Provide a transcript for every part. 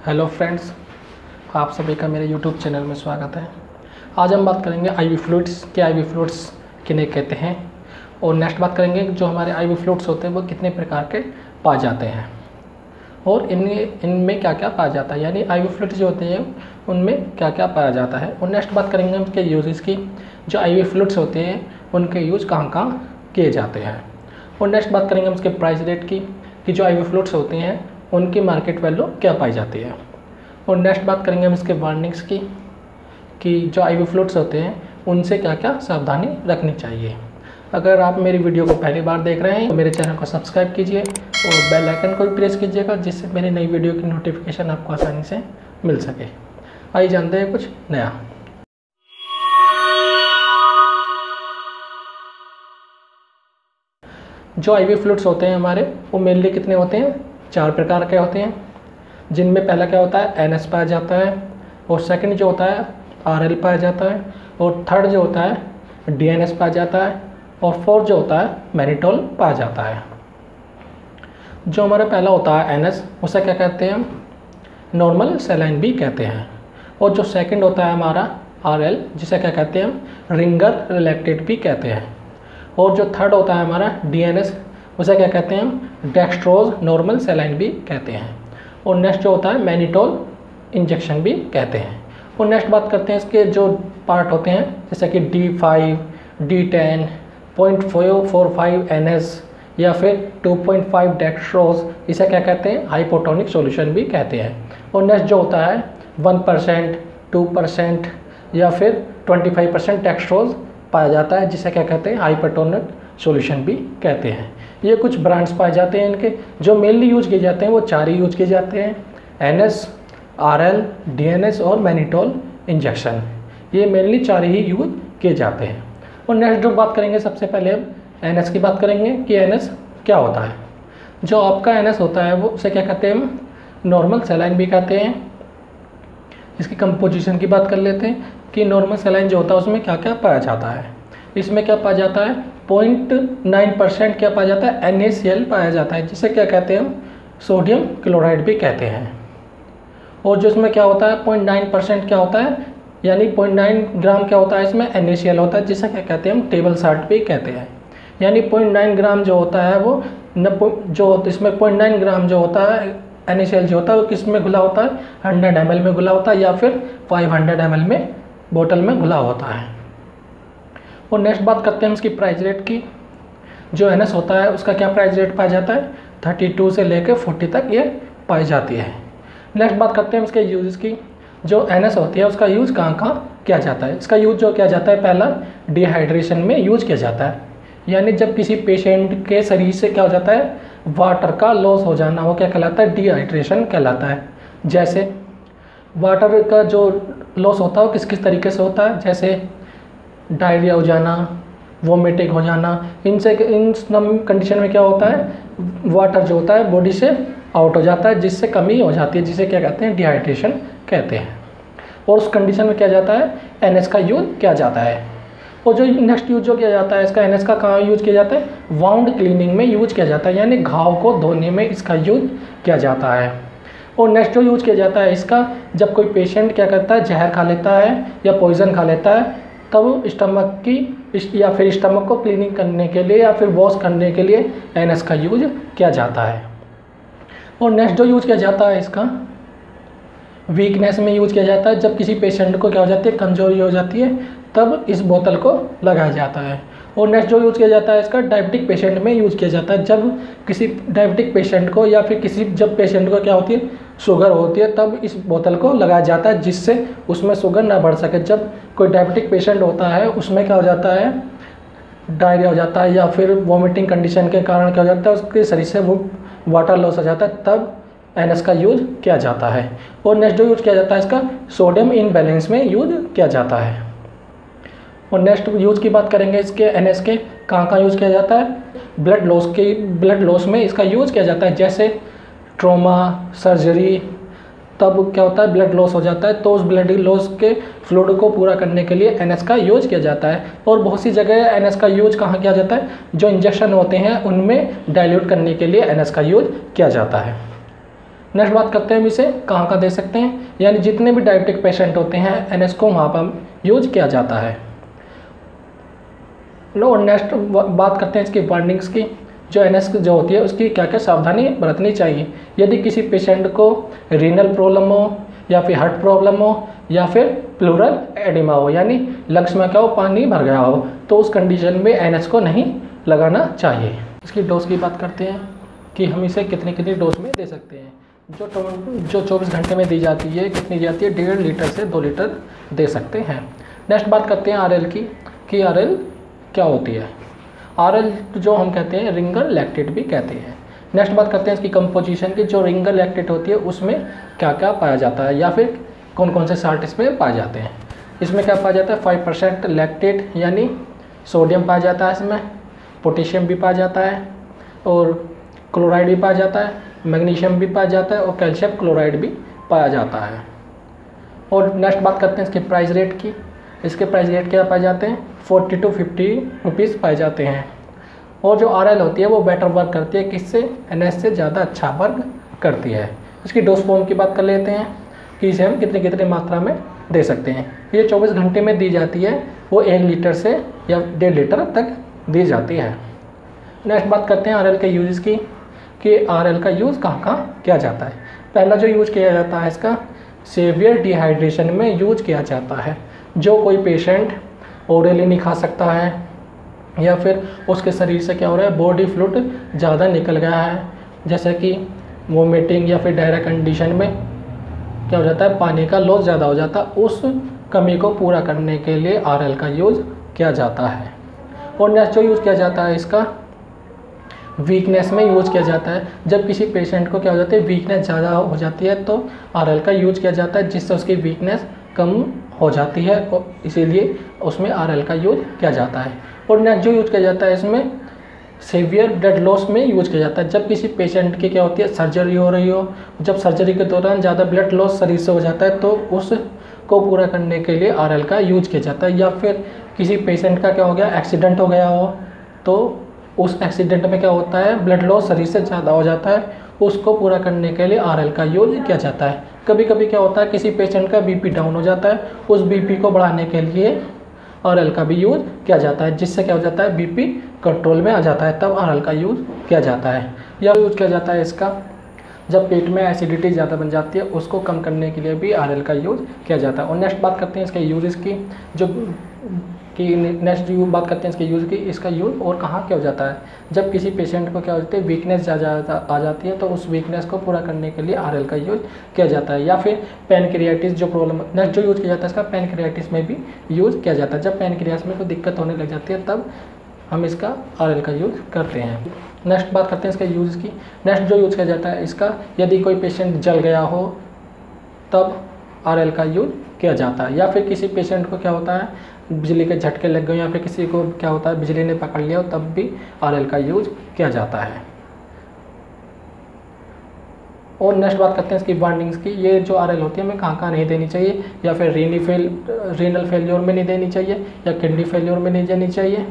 Hello friends, आप सभी का मेरे यूट्यूब चैनल में स्वागत है। आज हम बात करेंगे आईवी फ्लूइड्स के आईवी फ्लूइड्स किन्हें कहते हैं और नेक्स्ट बात करेंगे जो हमारे आईवी फ्लूइड्स होते हैं वो कितने प्रकार के पाए जाते हैं और इनमें क्या क्या पाया जाता है, यानी आईवी फ्लूइड्स जो होते हैं उनमें क्या क्या पाया जाता है। और नेक्स्ट बात करेंगे उनके यूजेस की, जो आईवी फ्लूइड्स होते हैं उनके यूज कहाँ कहाँ किए जाते हैं। और नेक्स्ट बात करेंगे उसके प्राइस रेट की कि जो आईवी फ्लूइड्स होते हैं उनकी मार्केट वैल्यू क्या पाई जाती है। और नेक्स्ट बात करेंगे हम इसके वार्निंग्स की कि जो आईवी फ्लूइड्स होते हैं उनसे क्या क्या सावधानी रखनी चाहिए। अगर आप मेरी वीडियो को पहली बार देख रहे हैं तो मेरे चैनल को सब्सक्राइब कीजिए और बेल आइकन को भी प्रेस कीजिएगा जिससे मेरी नई वीडियो की नोटिफिकेशन आपको आसानी से मिल सके। आइए जानते हैं कुछ नया। जो आईवी फ्लूइड्स होते हैं हमारे वो मेनली कितने होते हैं, 4 प्रकार के होते हैं, जिनमें पहला क्या होता है NS पाया जाता है, और सेकंड जो होता है RL पाया जाता है, और थर्ड जो होता है DNS पाया जाता है, और फोर्थ जो होता है मैनिटोल पाया जाता है। जो हमारा पहला होता है NS उसे क्या कहते हैं, नॉर्मल सैलाइन भी कहते हैं। और जो सेकंड होता है हमारा RL जिसे क्या कहते हैं, रिंगर रिलैक्टेट भी कहते हैं। और जो थर्ड होता है हमारा DNS उसे क्या कहते हैं, डेक्सट्रोज नॉर्मल सैलाइन भी कहते हैं। और नेक्स्ट जो होता है मैनिटोल इंजेक्शन भी कहते हैं। और नेक्स्ट बात करते हैं इसके जो पार्ट होते हैं जैसे कि D5, D10, 0.445 NS या फिर 2.5 डेक्सट्रोज, इसे क्या कहते हैं, हाइपोटोनिक सॉल्यूशन भी कहते हैं। और नेक्स्ट जो होता है 1%, 2% या फिर 25% डेक्सट्रोज पाया जाता है जिसे क्या कहते हैं, हाइपोटोनिक सॉल्यूशन भी कहते हैं। ये कुछ ब्रांड्स पाए जाते हैं इनके, जो मेनली यूज किए जाते हैं वो 4 ही यूज किए जाते हैं, NS, RL, DNS और मैनिटोल इंजेक्शन। ये मेनली 4 ही यूज किए जाते हैं। और नेक्स्ट जो बात करेंगे सबसे पहले हम NS की बात करेंगे कि NS क्या होता है। जो आपका NS होता है वो उसे क्या कहते हैं, नॉर्मल सैलाइन भी कहते हैं। इसकी कंपोजिशन की बात कर लेते हैं कि नॉर्मल सैलाइन जो होता है उसमें क्या क्या पाया जाता है। इसमें क्या पाया जाता है, 0.9% क्या पाया जाता है, NaCl पाया जाता है जिसे क्या कहते हैं, हम सोडियम क्लोराइड भी कहते हैं। और जो इसमें क्या होता है 0.9% क्या होता है, यानी 0.9 ग्राम क्या होता है, इसमें NaCl होता है जिसे क्या कहते हैं, हम टेबल साल्ट भी कहते हैं। यानी 0.9 ग्राम जो होता है वो जो इसमें 0.9 ग्राम जो होता है NaCl जो होता है वो किस में घुला होता है, 100 ml में घुला होता है या फिर 500 ml में बोतल में घुला होता है। और नेक्स्ट बात करते हैं इसकी प्राइस रेट की। जो NS होता है उसका क्या प्राइस रेट पाया जाता है, 32 से लेकर 40 तक ये पाई जाती है। नेक्स्ट बात करते हैं इसके यूज़ की। जो NS होती है उसका यूज़ कहाँ कहाँ किया जाता है। इसका यूज़ जो किया जाता है, पहला डिहाइड्रेशन में यूज किया जाता है, यानी जब किसी पेशेंट के शरीर से क्या हो जाता है, वाटर का लॉस हो जाना, वो क्या कहलाता है, डिहाइड्रेशन कहलाता है। जैसे वाटर का जो लॉस होता है वो किस किस तरीके से होता है, जैसे डायरिया हो जाना, वोमिटिंग हो जाना, इन कंडीशन में क्या होता है, वाटर जो होता है बॉडी से आउट हो जाता है जिससे कमी हो जाती है, जिसे क्या कहते हैं, डिहाइड्रेशन कहते हैं। और उस कंडीशन में क्या जाता है, NS का यूज किया जाता है। और जो नेक्स्ट यूज जो किया जाता है इसका, NS का कहाँ यूज किया जाता है, वाउंड क्लीनिंग में यूज किया जाता है, यानी घाव को धोने में इसका यूज किया जाता है। और नेक्स्ट जो यूज किया जाता है इसका, जब कोई पेशेंट क्या करता है, जहर खा लेता है या पॉइजन खा लेता है, तब स्टमक की या फिर स्टमक को क्लीनिंग करने के लिए या फिर वॉश करने के लिए NS का यूज किया जाता है। और नेक्स्ट जो यूज किया जाता है इसका, वीकनेस में यूज किया जाता है। जब किसी पेशेंट को क्या हो जाती है, कमजोरी हो जाती है, तब इस बोतल को लगाया जाता है। और नेक्स्ट जो यूज़ किया जाता है इसका, डायबिटिक पेशेंट में यूज़ किया जाता है। जब किसी डायबिटिक पेशेंट को या फिर जब पेशेंट को क्या होती है, शुगर होती है, तब इस बोतल को लगाया जाता है जिससे उसमें शुगर ना बढ़ सके। जब कोई डायबिटिक पेशेंट होता है उसमें क्या हो जाता है, डायरिया हो जाता है या फिर वॉमिटिंग कंडीशन के कारण क्या हो जाता है, उसके शरीर से वो वाटर लॉस हो जाता है, तब NS का यूज किया जाता है। और नेक्स्ट जो यूज किया जाता है इसका, सोडियम इनबैलेंस में यूज किया जाता है। और नेक्स्ट यूज़ की बात करेंगे इसके NS के, कहाँ यूज़ किया जाता है, ब्लड लॉस में इसका यूज़ किया जाता है। जैसे ट्रॉमा, सर्जरी, तब क्या होता है, ब्लड लॉस हो जाता है, तो उस ब्लड लॉस के फ्लूइड को पूरा करने के लिए NS का यूज किया जाता है। और बहुत सी जगह NS का यूज कहाँ किया जाता है, जो इंजेक्शन होते हैं उनमें डाइल्यूट करने के लिए NS का यूज किया जाता है। नेक्स्ट बात करते हैं हम इसे कहाँ कहाँ दे सकते हैं, यानी जितने भी डायबिटिक पेशेंट होते हैं NS को वहाँ पर यूज किया जाता है। लो नेक्स्ट बात करते हैं इसकी वार्निंग्स की। जो NS जो होती है उसकी क्या क्या सावधानी बरतनी चाहिए। यदि किसी पेशेंट को रीनल प्रॉब्लम हो या फिर हार्ट प्रॉब्लम हो या फिर प्लूरल एडिमा हो, यानी लंग्स में क्या हो पानी भर गया हो, तो उस कंडीशन में NS को नहीं लगाना चाहिए। इसकी डोज की बात करते हैं कि हम इसे कितनी कितनी डोज में दे सकते हैं। जो 24 घंटे में दी जाती है कितनी जाती है, 1.5 लीटर से 2 लीटर दे सकते हैं। नेक्स्ट बात करते हैं RL की कि RL क्या होती है। RL जो हम कहते हैं रिंगर लैक्टेट भी कहते हैं। नेक्स्ट बात करते हैं इसकी कंपोजिशन की। जो रिंगर लैक्टेट होती है उसमें क्या क्या पाया जाता है या फिर कौन कौन से साल्ट इसमें पाए जाते हैं। इसमें क्या पाया जाता है, 5% लैक्टेट यानी सोडियम पाया जाता है, इसमें पोटेशियम भी पाया जाता है और क्लोराइड भी पाया जाता है, मैग्नीशियम भी पाया जाता है और कैल्शियम क्लोराइड भी पाया जाता है। और नेक्स्ट बात करते हैं इसके प्राइस रेट की। इसके प्राइस रेट क्या पाए जाते हैं, 40 to 50 रुपीज़ पाए जाते हैं। और जो RL होती है वो बेटर वर्क करती है, किससे, NS से ज़्यादा अच्छा वर्क करती है। इसकी डोज फॉर्म की बात कर लेते हैं कि इसे हम कितनी कितनी मात्रा में दे सकते हैं। ये 24 घंटे में दी जाती है, वो 1 लीटर से या 1.5 लीटर तक दी जाती है। नेक्स्ट बात करते हैं RL के यूज़ की कि RL का यूज़ कहाँ कहाँ किया जाता है। पहला जो यूज़ किया जाता है इसका सीवियर डिहाइड्रेशन में यूज़ किया जाता है। जो कोई पेशेंट ओरली नहीं खा सकता है या फिर उसके शरीर से क्या हो रहा है, बॉडी फ्लूइड ज़्यादा निकल गया है, जैसे कि वोमिटिंग या फिर डायरिया कंडीशन में क्या हो जाता है, पानी का लॉस ज़्यादा हो जाता है, उस कमी को पूरा करने के लिए RL का यूज़ किया जाता है। और नेक्स्ट जो यूज़ किया जाता है इसका वीकनेस में यूज़ किया जाता है। जब किसी पेशेंट को क्या हो जाता है, वीकनेस ज़्यादा हो जाती है तो RL का यूज़ किया जाता है, जिससे उसकी वीकनेस कम हो जाती है और इसीलिए उसमें RL का यूज़ किया जाता है। और नेक्स्ट जो यूज़ किया जाता है इसमें सीवियर ब्लड लॉस में यूज़ किया जाता है। जब किसी पेशेंट की क्या होती है, सर्जरी हो रही हो, जब सर्जरी के दौरान ज़्यादा ब्लड लॉस शरीर से हो जाता है तो उसको पूरा करने के लिए RL का यूज़ किया जाता है। या फिर किसी पेशेंट का क्या हो गया, एक्सीडेंट हो गया हो, तो उस एक्सीडेंट में क्या होता है, ब्लड लॉस शरीर से ज़्यादा हो जाता है, उसको पूरा करने के लिए RL का यूज़ किया जाता है। कभी कभी क्या होता है, किसी पेशेंट का BP डाउन हो जाता है, उस BP को बढ़ाने के लिए RL का भी यूज़ किया जाता है, जिससे क्या हो जाता है, BP कंट्रोल में आ जाता है, तब RL का यूज़ किया जाता है। या यूज़ किया जाता है इसका जब पेट में एसिडिटी ज़्यादा बन जाती है, उसको कम करने के लिए भी RL का यूज़ किया जाता है। और नेक्स्ट बात करते हैं इसके यूज़ की, जो कि नेक्स्ट बात करते हैं इसके यूज़ की। इसका यूज़ और कहाँ क्या हो जाता है, जब किसी पेशेंट को क्या होता है, वीकनेस ज़्यादा आ जाती है, तो उस वीकनेस को पूरा करने के लिए RL का यूज़ किया जाता है। या फिर पैनक्रियाटिस जो प्रॉब्लम, नेक्स्ट जो यूज़ किया जाता है इसका पैनक्रियाटिस में भी यूज़ किया जाता है। जब पैनक्रियास में कोई दिक्कत होने लग जाती है तब हम इसका RL का यूज़ करते हैं। नेक्स्ट बात करते हैं इसके यूज़ की। नेक्स्ट जो यूज़ किया जाता है इसका, यदि कोई पेशेंट जल गया हो तब RL का यूज़ किया जाता है। या फिर किसी पेशेंट को क्या होता है, बिजली के झटके लग गए या फिर किसी को क्या होता है, बिजली ने पकड़ लिया हो, तब भी RL का यूज़ किया जाता है। और नेक्स्ट बात करते हैं इसकी वार्निंग्स की। ये जो RL होती है हमें कहाँ कहाँ नहीं देनी चाहिए, या फिर रीनल फेलियर में नहीं देनी चाहिए या किडनी फेलियर में नहीं देनी चाहिए,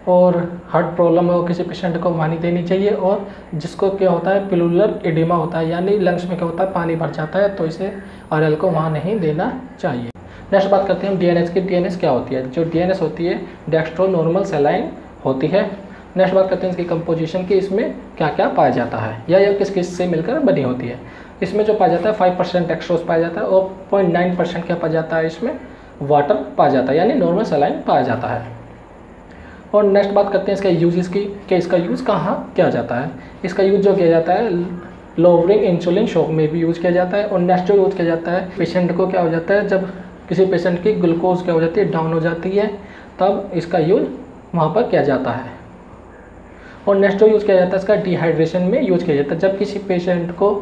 और हार्ट प्रॉब्लम हो किसी पेशेंट को वहाँ नहीं देनी चाहिए, और जिसको क्या होता है, प्लूरल एडिमा होता है, यानी लंग्स में क्या होता है, पानी भर जाता है, तो इसे RL को वहाँ नहीं देना चाहिए। नेक्स्ट बात करते हैं हम DNS की। DNS क्या होती है, जो DNS होती है डेक्स्ट्रो नॉर्मल सलाइन होती है। नेक्स्ट बात करते हैं इसकी कंपोजिशन की, इसमें क्या क्या पाया जाता है या यह किस किस से मिलकर बनी होती है। इसमें जो पाया जाता है 5% डेक्स्ट्रोज पाया जाता है और 0.9% क्या पाया जाता है, इसमें वाटर पाया जाता है, यानी नॉर्मल सलाइन पाया जाता है। और नेक्स्ट बात करते हैं इसके यूजेस की कि इसका यूज़ कहाँ किया जाता है। इसका यूज़ जो किया जाता है लोअरिंग इंसुलिन शॉक में भी यूज़ किया जाता है। और नेक्स्ट जो यूज़ किया जाता है, पेशेंट को क्या हो जाता है, जब किसी पेशेंट की ग्लूकोज क्या हो जाती है, डाउन हो जाती है, तब इसका यूज़ वहाँ पर किया जाता है। और नेक्स्ट जो यूज़ किया जाता है इसका डिहाइड्रेशन में यूज़ किया जाता है। जब किसी पेशेंट को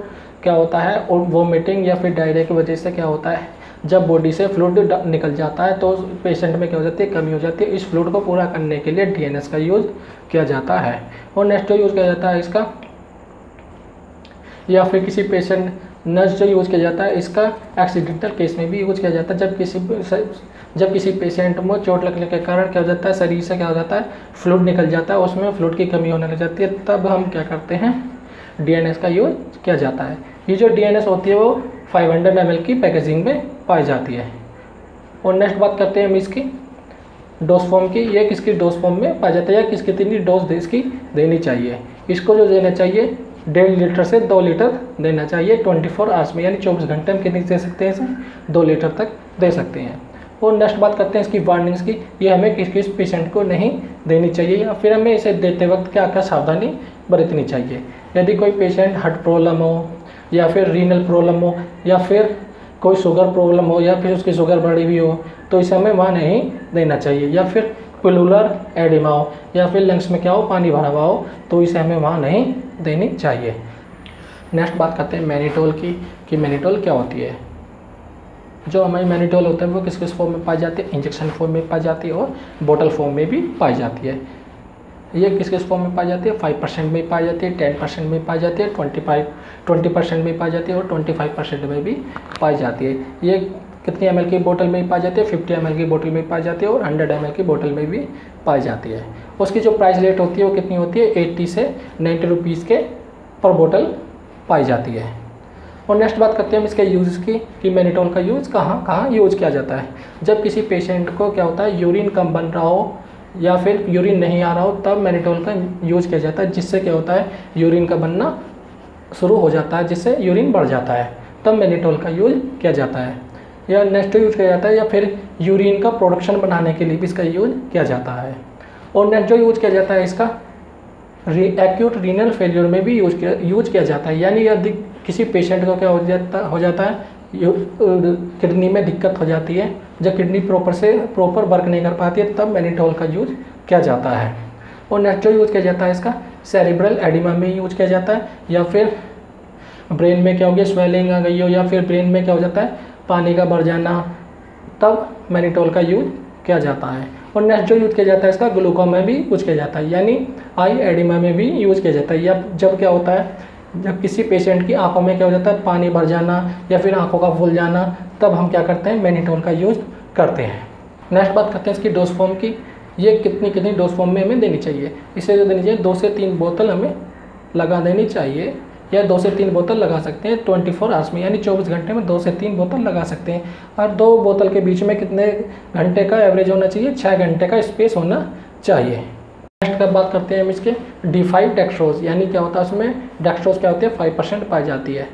क्या होता है, और वोमिटिंग या फिर डायरिया की वजह से क्या होता है, जब बॉडी से फ्लूइड निकल जाता है तो पेशेंट में क्या हो जाती है, कमी हो जाती है। इस फ्लूइड को पूरा करने के लिए DNS का यूज़ किया जाता है। और नेक्स्ट जो यूज़ किया जाता है इसका, या फिर किसी पेशेंट नेक्स्ट जो यूज़ किया जाता है इसका एक्सीडेंटल केस में भी यूज़ किया जाता है। जब किसी पेशेंट में चोट लगने के कारण क्या हो जाता है, शरीर से क्या हो जाता है, फ्लूइड निकल जाता है, उसमें फ्लूइड की कमी होने लग जाती है, तब हम क्या करते हैं, DNS का यूज किया जाता है। ये जो DNS होती है वो 500 ml की पैकेजिंग में पाई जाती है। और नेक्स्ट बात करते हैं हम इसकी डोज फॉर्म की। ये किसकी डोज फॉर्म में पाया जाता है या किस कितनी डोज इसकी देनी चाहिए। इसको जो देना चाहिए 1.5 लीटर से 2 लीटर देना चाहिए 24 आवर्स में, यानी 24 घंटे में कितनी दे सकते हैं इसे, 2 लीटर तक दे सकते हैं। और नेक्स्ट बात करते हैं इसकी वार्निंग्स की। ये हमें किस किस पेशेंट को नहीं देनी चाहिए या फिर हमें इसे देते वक्त क्या क्या सावधानी बरतनी चाहिए। यदि कोई पेशेंट हार्ट प्रॉब्लम हो या फिर रीनल प्रॉब्लम हो या फिर कोई शुगर प्रॉब्लम हो या फिर उसकी शुगर बढ़ी हुई हो तो इसे हमें वहाँ नहीं देना चाहिए। या फिर प्लूरल एडिमा हो या फिर लंग्स में क्या हो, पानी भरा हुआ हो, तो इसे हमें वहाँ नहीं देनी चाहिए। नेक्स्ट बात करते हैं मैनिटोल की कि मैनिटोल क्या होती है। जो हमारी मैनिटोल होता है वो किस किस फॉर्म में पाई जाती है, इंजेक्शन फॉर्म में पाई जाती है और बोतल फॉर्म में भी पाई जाती है। ये किस किस फॉर्म में पाई जाती है, 5% में पाई जाती है, 10% में पाई जाती है, 20% में पाई जाती है और 25% में भी पाई जाती है। ये कितनी ml की बोतल में पाई जाती है, 50 ml की बोतल में पाई जाती है और 100 ml की बोतल में भी पाई जाती है। उसकी जो प्राइस रेट होती है वो कितनी होती है, 80 से 90 रुपीज़ के पर बोतल पाई जाती है। और नेक्स्ट बात करते हैं हम इसके यूज़ की कि मैनिटोल का यूज़ कहाँ कहाँ यूज़ किया जाता है। जब किसी पेशेंट को क्या होता है यूरिन कम बन रहा हो या फिर यूरिन नहीं आ रहा हो तब मैनिटोल का यूज़ किया जाता है, जिससे क्या होता है यूरिन का बनना शुरू हो जाता है, जिससे यूरिन बढ़ जाता है, तब मैनिटोल का यूज़ किया जाता है। या नेक्स्ट यूज़ किया जाता है या फिर यूरिन का प्रोडक्शन बढ़ाने के लिए भी इसका यूज़ किया जाता है। और नेक्स्ट जो यूज़ किया जाता है इसका एक्यूट रीनल फेलियर में भी यूज़ किया जाता है। यानी यदि किसी पेशेंट को क्या हो जाता है किडनी में दिक्कत हो जाती है, जब किडनी प्रॉपर वर्क नहीं कर पाती है तब मैनिटोल का यूज किया जाता है। और नेक्स्ट जो यूज़ किया जाता है इसका सेरिब्रल एडिमा में यूज किया जाता है या फिर ब्रेन में क्या हो गया स्वेलिंग आ गई हो या फिर ब्रेन में क्या हो जाता है पानी का बढ़ जाना, तब मैनिटोल का यूज किया जाता है। और नेक्स्ट जो यूज़ किया जाता है इसका ग्लूकोमा में भी यूज किया जाता है, यानी आई एडिमा में भी यूज़ किया जाता है। या जब क्या होता है जब किसी पेशेंट की आंखों में क्या हो जाता है पानी भर जाना या फिर आंखों का फूल जाना, तब हम क्या करते हैं मैनिटोल का यूज़ करते हैं। नेक्स्ट बात करते हैं इसकी डोज फॉर्म की। ये कितनी डोज फॉर्म में हमें देनी चाहिए। इसे जो देनी चाहिए 2 से 3 बोतल हमें लगा देनी चाहिए या 2 से 3 बोतल लगा सकते हैं 24 आवर्स में, यानी 24 घंटे में 2 से 3 बोतल लगा सकते हैं। और 2 बोतल के बीच में कितने घंटे का एवरेज होना चाहिए, 6 घंटे का स्पेस होना चाहिए। नेक्स्ट का बात करते हैं हम इसके D5 डेक्सट्रोज, यानी क्या होता है उसमें डेक्सट्रोज क्या होती है 5% पाई जाती है।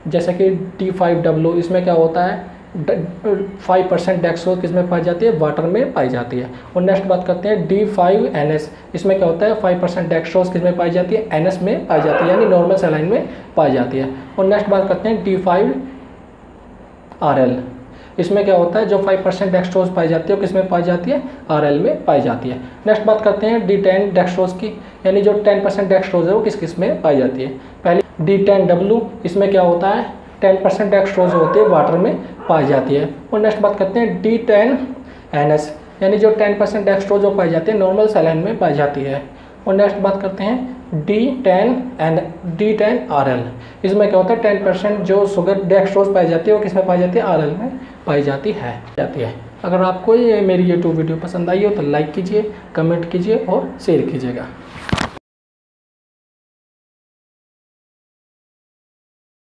जैसे कि D5W इसमें क्या होता है 5% डेक्सट्रोज किसमें पाई जाती है, वाटर में पाई जाती है। और नेक्स्ट बात करते हैं D5NS, इसमें क्या होता है 5% डेक्सट्रोज किसमें पाई जाती है, NS में पाई जाती है, यानी नॉर्मल सलाइन में पाई जाती है। और नेक्स्ट बात करते हैं D5RL, इसमें क्या होता है जो 5% डेक्सट्रोज पाई जाती है वो किसमें पाई जाती है, RL में पाई जाती है। नेक्स्ट बात करते हैं D10 डेक्सट्रोज की, यानी जो 10% डेक्सट्रोज है वो किस किस में पाई जाती है। पहले D10W, इसमें क्या होता है 10% डेक्सट्रोज होती है वाटर में पाई जाती है। और नेक्स्ट बात करते हैं D10NS, यानी जो 10% डेक्सट्रोज पाई जाती है नॉर्मल सलाइन में पाई जाती है। और नेक्स्ट बात करते हैं D10RL, इसमें क्या होता है 10% जो शुगर डेक्सट्रोज पाई जाती है वो किस में पाई जाती है, RL में पाई जाती है। अगर आपको ये मेरी YouTube वीडियो पसंद आई हो तो लाइक कीजिए, कमेंट कीजिए और शेयर कीजिएगा।